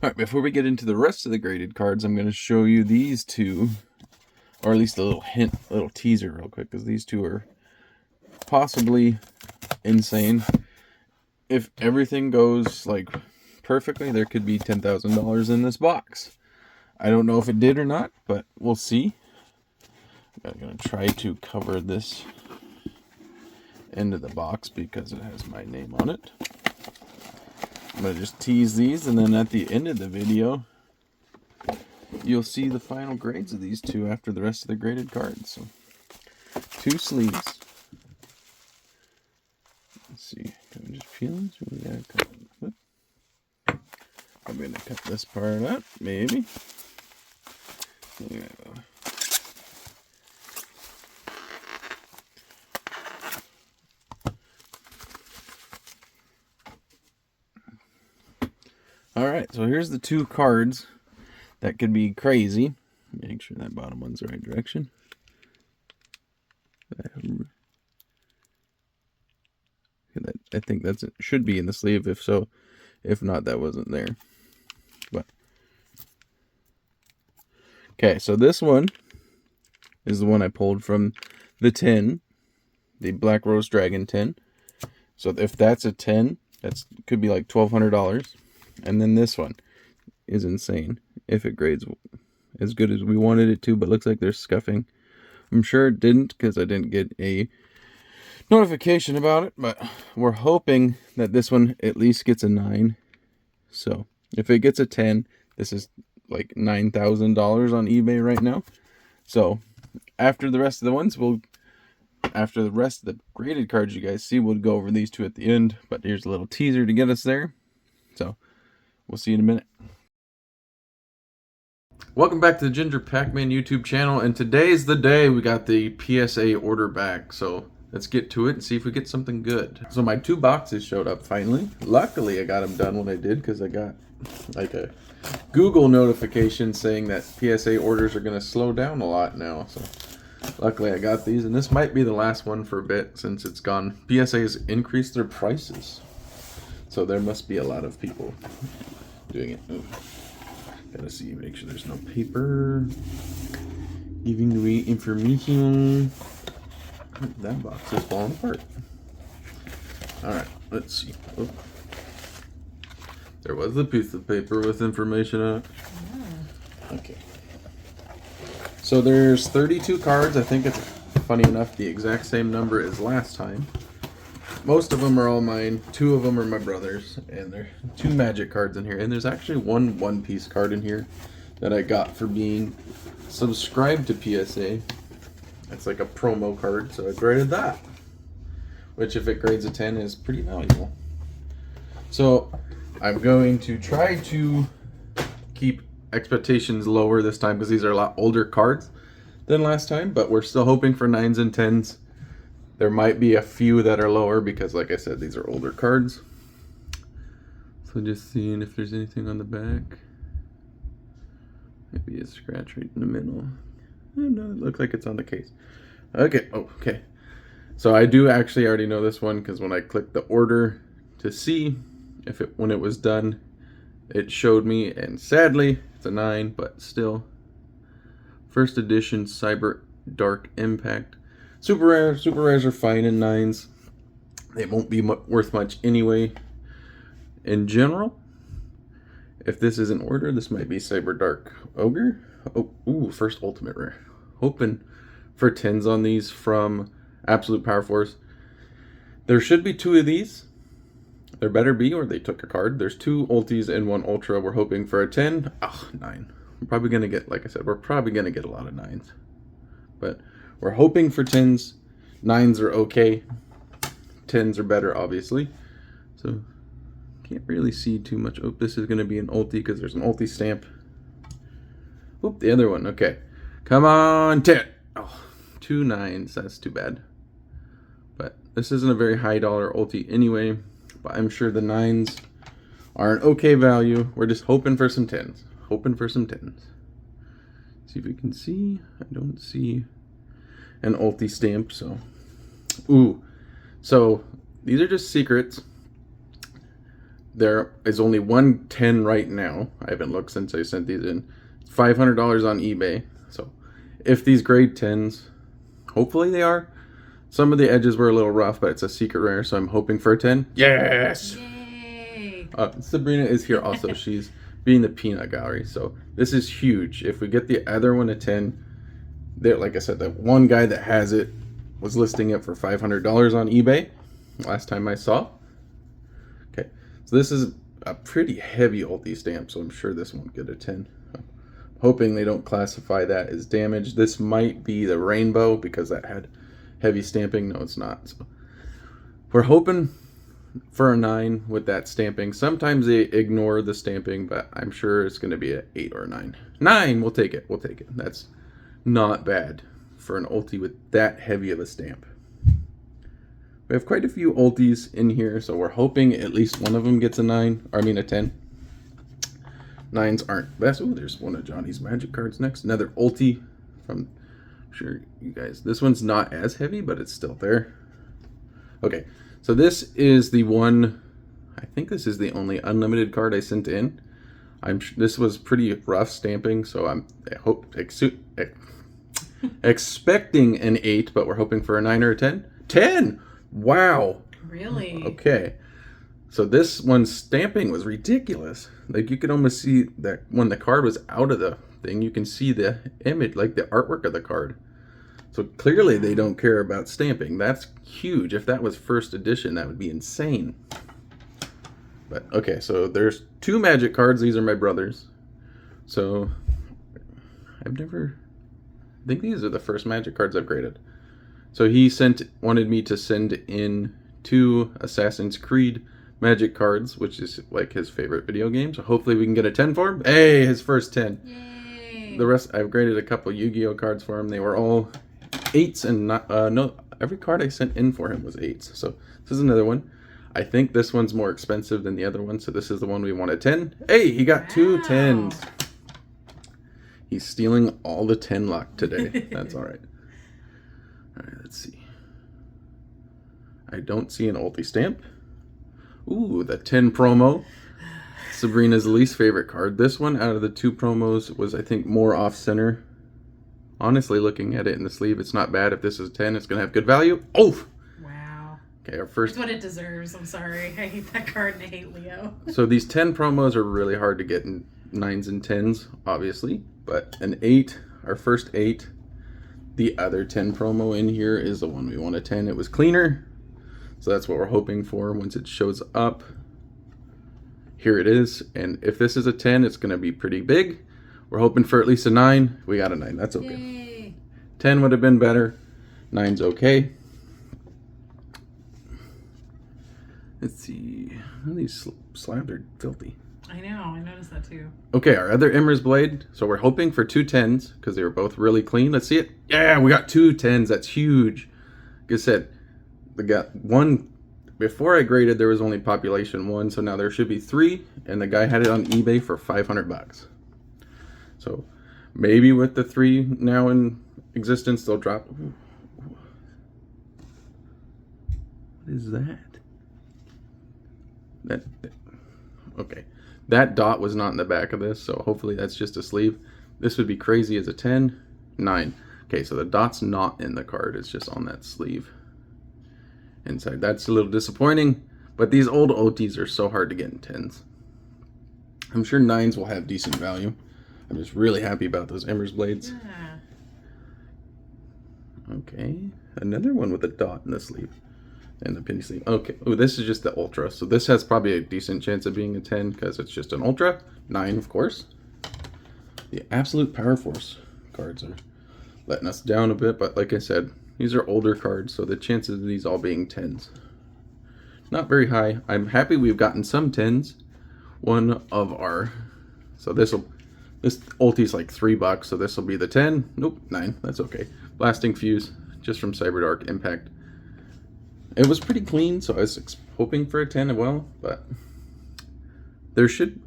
Alright, before we get into the rest of the graded cards, I'm going to show you these two, or at least a little hint, a little teaser real quick, because these two are possibly insane. If everything goes like perfectly, there could be $10,000 in this box. I don't know if it did or not, but we'll see. I'm going to try to cover this end of the box because it has my name on it. I'm going to just tease these, and then at the end of the video, you'll see the final grades of these two after the rest of the graded cards. So, 2 sleeves. Let's see. Can we just peel this? I'm going to cut this part up, maybe. There we go. Alright, so here's the 2 cards that could be crazy. Make sure that bottom one's the right direction. I think that's it. Should be in the sleeve. If so, if not, that wasn't there. But okay, so this one is the one I pulled from the 10, the Black Rose Dragon 10. So if that's a 10, that's could be like $1,200. And then this one is insane if it grades as good as we wanted it to, but looks like there's scuffing. I'm sure it didn't because I didn't get a notification about it, but we're hoping that this one at least gets a 9. So if it gets a 10, this is like $9,000 on eBay right now. So after the rest of the ones, after the rest of the graded cards you guys see, we'll go over these two at the end. But here's a little teaser to get us there. So we'll see you in a minute. Welcome back to the GingerPackMan YouTube channel, and today's the day we got the PSA order back. So let's get to it and see if we get something good. So my 2 boxes showed up finally. Luckily I got them done when I did, because I got like a Google notification saying that PSA orders are going to slow down a lot now. So luckily I got these, and this might be the last one for a bit since it's gone. PSA has increased their prices, so there must be a lot of people doing it. Ooh. Gotta see, make sure there's no paper giving away information. That box is falling apart. Alright, let's see. Oh. There was a piece of paper with information on it. Okay. So there's 32 cards. I think it's, funny enough, the exact same number as last time. Most of them are all mine. 2 of them are my brother's, and there are 2 magic cards in here. And there's actually one One Piece card in here that I got for being subscribed to PSA. It's like a promo card, so I graded that, which if it grades a 10 is pretty valuable. So I'm going to try to keep expectations lower this time because these are a lot older cards than last time, but we're still hoping for 9s and 10s. There might be a few that are lower because, like I said, these are older cards. So just seeing if there's anything on the back. Maybe a scratch right in the middle. No, it looks like it's on the case. Okay, okay. So I do actually already know this one because when I clicked the order to see if it, when it was done, it showed me, and sadly, it's a 9, but still. First edition Cyber Dark Impact. Super rares are fine in 9s. They won't be worth much anyway. In general, if this is in order, this might be Cyber Dark Ogre. Oh, ooh, first ultimate rare. Hoping for 10s on these from Absolute Power Force. There should be 2 of these. There better be, or they took a card. There's 2 ultis and 1 ultra. We're hoping for a 10. Ah, 9. We're probably gonna get, like I said, we're probably gonna get a lot of 9s. But we're hoping for 10s. 9s are okay. 10s are better, obviously. So, can't really see too much. Oh, this is going to be an ulti because there's an ulti stamp. Oop, the other one. Okay. Come on, 10. Oh, 2 9s. That's too bad. But this isn't a very high dollar ulti anyway. But I'm sure the 9s are an okay value. We're just hoping for some 10s. Hoping for some 10s. See if we can see. I don't see an ulti stamp, so. Ooh. So, these are just secrets. there is only one 10 right now. I haven't looked since I sent these in. It's $500 on eBay. So if these grade 10s, hopefully they are. Some of the edges were a little rough, but it's a secret rare, so I'm hoping for a 10. Yes! Yay! Sabrina is here also. She's being the peanut gallery. So this is huge. If we get the other one a 10, there, like I said, that one guy that has it was listing it for $500 on eBay last time I saw. Okay, so this is a pretty heavy ulti stamp, so I'm sure this won't get a 10. I'm hoping they don't classify that as damage. This might be the rainbow because that had heavy stamping. No, it's not. So we're hoping for a 9 with that stamping. Sometimes they ignore the stamping, but I'm sure it's going to be an 8 or a 9. 9, we'll take it. We'll take it. That's not bad for an ulti with that heavy of a stamp. We have quite a few ultis in here, so we're hoping at least one of them gets a 9, or I mean a 10. 9s aren't best. Oh, there's one of Johnny's magic cards next. Another ulti from, I'm sure you guys, this one's not as heavy, but it's still there. Okay, so this is the one, I think this is the only unlimited card I sent in. This was pretty rough stamping, so expecting an 8, but we're hoping for a 9 or a 10. 10! Wow! Really? Okay. So this one's stamping was ridiculous. Like, you could almost see that when the card was out of the thing, you can see the image, like the artwork of the card. So clearly they don't care about stamping. That's huge. If that was first edition, that would be insane. But, okay, so there's 2 magic cards. These are my brother's. So, I think these are the first magic cards I've graded. So he wanted me to send in 2 Assassin's Creed magic cards, which is like his favorite video game. So hopefully we can get a 10 for him. Hey, his first 10. Yay! The rest, I've graded a couple YuGiOh cards for him. They were all 8s, and no, every card I sent in for him was 8s. So this is another one. I think this one's more expensive than the other one, so this is the one we want a 10. Hey, he got 2 10s. He's stealing all the 10 luck today. That's all right. All right, let's see. I don't see an ulti stamp. Ooh, the 10 promo. Sabrina's least favorite card. This one out of the 2 promos was, I think, more off-center. Honestly, looking at it in the sleeve, it's not bad. If this is 10, it's going to have good value. Oh! Wow. Okay, our first... It's what it deserves. I'm sorry. I hate that card and I hate Leo. So these 10 promos are really hard to get in 9s and 10s, obviously. But an 8, our first 8, the other 10 promo in here is the one we want a 10. It was cleaner, so that's what we're hoping for once it shows up. Here it is, and if this is a 10, it's going to be pretty big. We're hoping for at least a 9. We got a 9. That's okay. Yay. 10 would have been better. 9's okay. Let's see. Oh, these slabs are filthy. I know. I noticed that too. Okay, our other Emmer's Blade. So we're hoping for 2 10s because they were both really clean. Let's see it. Yeah, we got 2 10s. That's huge. Like I said, we got 1. Before I graded, there was only population 1, so now there should be 3, and the guy had it on eBay for $500. So maybe with the 3 now in existence, they'll drop. Ooh. What is that? Okay. That dot was not in the back of this, so hopefully that's just a sleeve. This would be crazy as a 10. 9. Okay, so the dot's not in the card. It's just on that sleeve inside. That's a little disappointing, but these old OTs are so hard to get in 10s. I'm sure 9s will have decent value. I'm just really happy about those Emmer's Blades. Yeah. Okay, another one with a dot in the sleeve. And the penny sleeve. Okay. Oh, this is just the Ultra. So this has probably a decent chance of being a 10 because it's just an Ultra. 9, of course. The Absolute Power Force cards are letting us down a bit. But like I said, these are older cards. So the chances of these all being 10s, not very high. I'm happy we've gotten some 10s. One of our... So this ulti's like $3. So this will be the 10. Nope, 9. That's okay. Blasting Fuse. Just from Cyberdark Impact. It was pretty clean, so I was hoping for a 10 as well, but there should,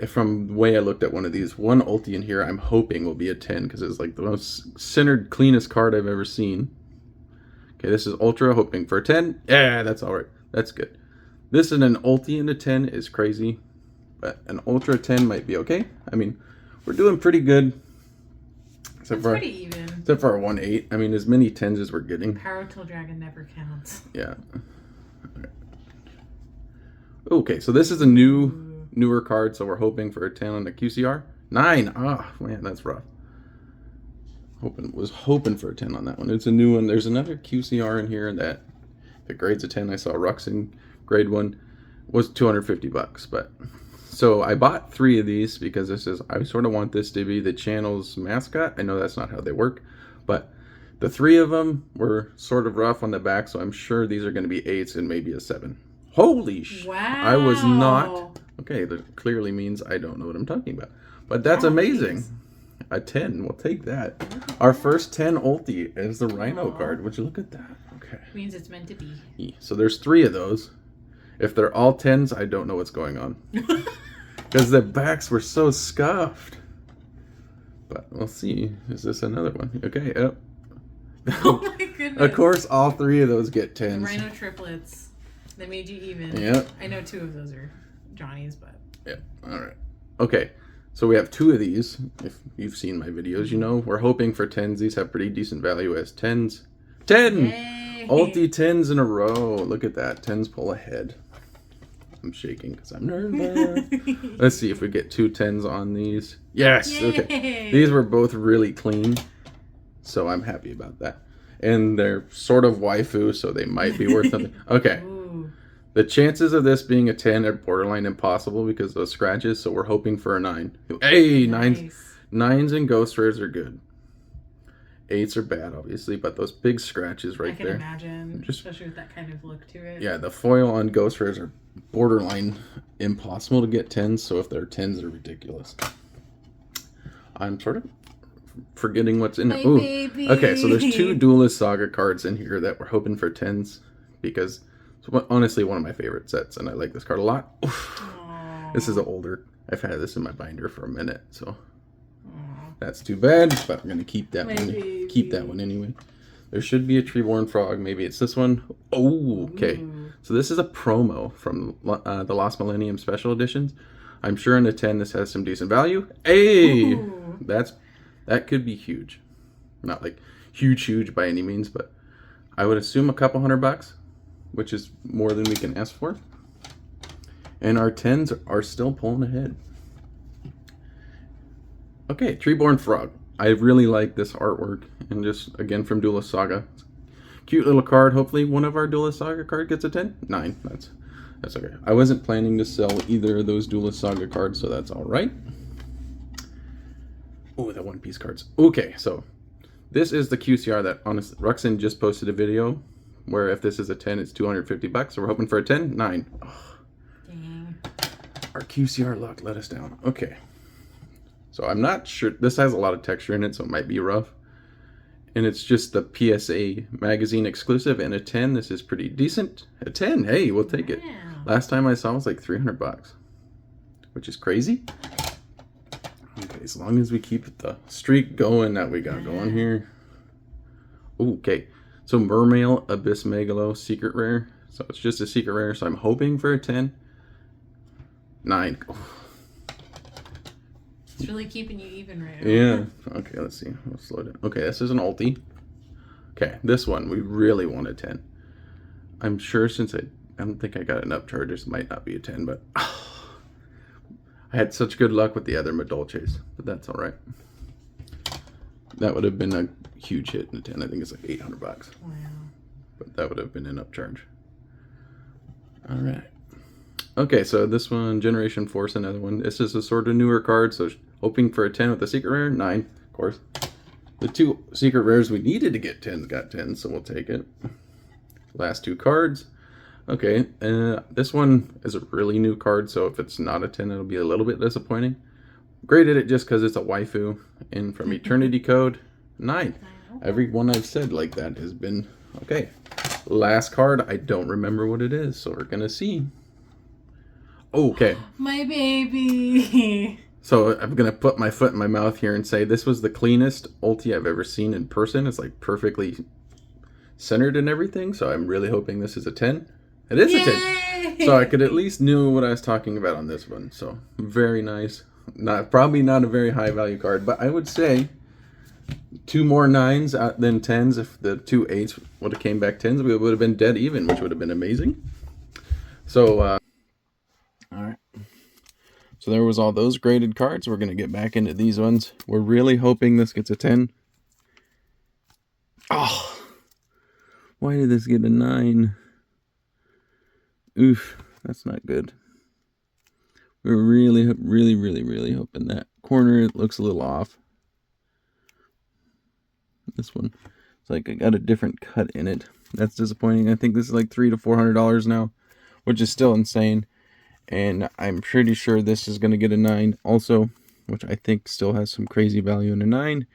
from the way I looked at one of these, one ulti in here I'm hoping will be a 10 because it's like the most centered, cleanest card I've ever seen. Okay, this is Ultra, hoping for a 10. Yeah, that's all right. That's good. This is an ulti into 10 is crazy, but an ultra 10 might be okay. I mean, we're doing pretty good. It's pretty even. Except for our 1-8. I mean, as many 10s as we're getting. Power Tool Dragon never counts. Yeah. Okay, so this is a newer card, so we're hoping for a 10 on the QCR. 9. Oh, man, that's rough. Was hoping for a 10 on that one. It's a new one. There's another QCR in here that if it grades a 10. I saw Ruxin grade 1 was $250, but so I bought 3 of these because I sort of want this to be the channel's mascot. I know that's not how they work, but the 3 of them were sort of rough on the back, so I'm sure these are going to be 8s and maybe a 7. Holy sh! Wow. I was not. Okay, that clearly means I don't know what I'm talking about. But that's amazing. A 10, we'll take that. Our first 10 ulti is the Rhino card. Would you look at that? Okay. Means it's meant to be. Yeah, so there's 3 of those. If they're all 10s, I don't know what's going on. Because the backs were so scuffed. But we'll see. Is this another one? Okay, yep. Oh my goodness. Of course, all 3 of those get 10s. The Rhino triplets. They made you even. Yep. I know 2 of those are Johnny's, but. Yep. All right. Okay. So we have 2 of these. If you've seen my videos, you know we're hoping for 10s. These have pretty decent value as 10s. 10! Yay. Ulti 10s in a row. Look at that. 10s pull ahead. I'm shaking because I'm nervous. Let's see if we get 2 10s on these. Yes! Yay. Okay. These were both really clean. So I'm happy about that. And they're sort of waifu, so they might be worth something. Okay. Ooh. The chances of this being a 10 are borderline impossible because of those scratches, so we're hoping for a 9. Hey, Nice. 9s and ghost rares are good. 8s are bad, obviously, but those big scratches right there. I can imagine, especially with that kind of look to it. Yeah, the foil on ghost rares are borderline impossible to get 10s, so if they're 10s, they're ridiculous. I'm sort of forgetting what's in it. Ooh. Baby. Okay, so there's 2 Duelist Saga cards in here that we're hoping for 10s because it's honestly one of my favorite sets, and I like this card a lot. This is older. I've had this in my binder for a minute, so that's too bad, but I'm going to keep that one. Keep that one anyway. There should be a Treeborn Frog. Maybe it's this one. Oh, okay. Ooh. So this is a promo from the Lost Millennium Special Editions. I'm sure in a 10 this has some decent value. Hey! Ooh. That could be huge. Not like huge by any means, but I would assume a couple $100, which is more than we can ask for. And our 10s are still pulling ahead. Okay, Treeborn Frog. I really like this artwork, and just again from Duelist Saga. Cute little card. Hopefully one of our Duelist Saga card gets a 10. 9. That's okay. I wasn't planning to sell either of those Duelist Saga cards, so that's all right. Oh, the One Piece cards. Okay, so this is the QCR that honestly Ruxin just posted a video where if this is a 10, it's $250. So we're hoping for a 10. 9. Oh, dang. Our QCR luck let us down. Okay. So I'm not sure. This has a lot of texture in it, so it might be rough. And it's just the PSA magazine exclusive. And a 10, this is pretty decent. A 10, hey, we'll take it. Last time I saw it was like $300, which is crazy. Okay, as long as we keep the streak going that we got going here. Okay, so Mermail Abyss Megalo secret rare. So it's just a secret rare, so I'm hoping for a 10. 9. It's really keeping you even right now. Yeah. Okay, let's see. We'll slow down. Okay, this is an ulti. Okay, this one, we really want a 10. I'm sure since I don't think I got an upcharge, this might not be a 10, but I had such good luck with the other Madolches, but that's all right. That would have been a huge hit in a 10. I think it's like $800. Wow. But that would have been an upcharge. All right. Okay, so this one, Generation Force, another one. This is a sort of newer card, so hoping for a 10 with a secret rare. 9, of course. The 2 secret rares we needed to get 10s got 10s, so we'll take it. Last 2 cards. Okay, this one is a really new card, so if it's not a 10, it'll be a little bit disappointing. Graded it just because it's a waifu. And from Eternity Code, 9. Every one I've said like that has been okay. Last card, I don't remember what it is, so we're going to see. Okay. My baby. So I'm going to put my foot in my mouth here and say this was the cleanest ulti I've ever seen in person. It's like perfectly centered and everything, so I'm really hoping this is a 10. It is a 10. Yay! So I could at least knew what I was talking about on this one. So very nice. Probably not a very high value card, but I would say 2 more 9s than 10s. If the 2 8s would have came back 10s, we would have been dead even, which would have been amazing. So, all right. So there was all those graded cards. We're going to get back into these ones. We're really hoping this gets a 10. Oh, why did this get a 9? Oof, that's not good. We're really hoping that corner looks a little off. This one, it's like I got a different cut in it. That's disappointing. I think this is like $300 to $400 now, which is still insane. And I'm pretty sure this is going to get a 9 also, which I think still has some crazy value in a 9.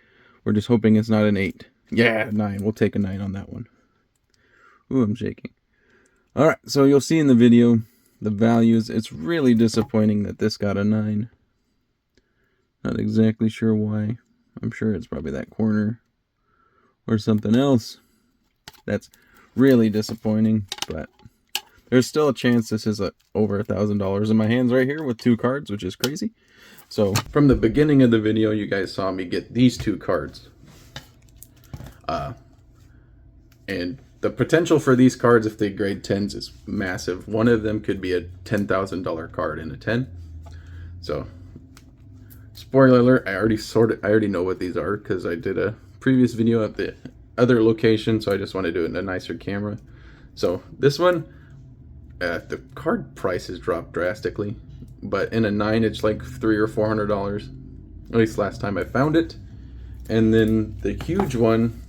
We're just hoping it's not an 8. Yeah, 9. We'll take a 9 on that one. Ooh, I'm shaking. All right, so you'll see in the video the values. It's really disappointing that this got a 9. Not exactly sure why. I'm sure it's probably that corner or something else. That's really disappointing, but there's still a chance this is over $1,000 in my hands right here with 2 cards, which is crazy. So from the beginning of the video, you guys saw me get these 2 cards. And the potential for these cards, if they grade 10s, is massive. One of them could be a $10,000 card in a 10. So, spoiler alert, I already know what these are because I did a previous video at the other location, so I just want to do it in a nicer camera. So this one, the card prices dropped drastically, but in a 9 it's like $300 or $400, at least last time I found it. And then the huge one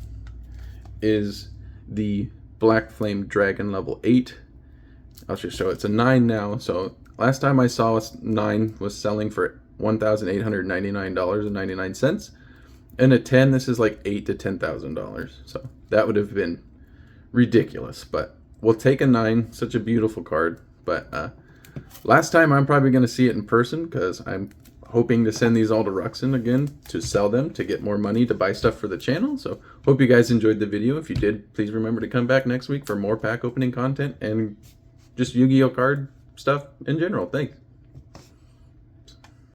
is the Black Flame Dragon level 8. I'll just show it's a 9 now. So last time I saw a 9 was selling for $1,899.99, and a 10 this is like $8,000 to $10,000. So that would have been ridiculous, but we'll take a 9. Such a beautiful card. But last time I'm probably going to see it in person because I'm hoping to send these all to Ruxin again to sell them to get more money to buy stuff for the channel. So hope you guys enjoyed the video. If you did, please remember to come back next week for more pack opening content and just Yu-Gi-Oh card stuff in general. Thanks.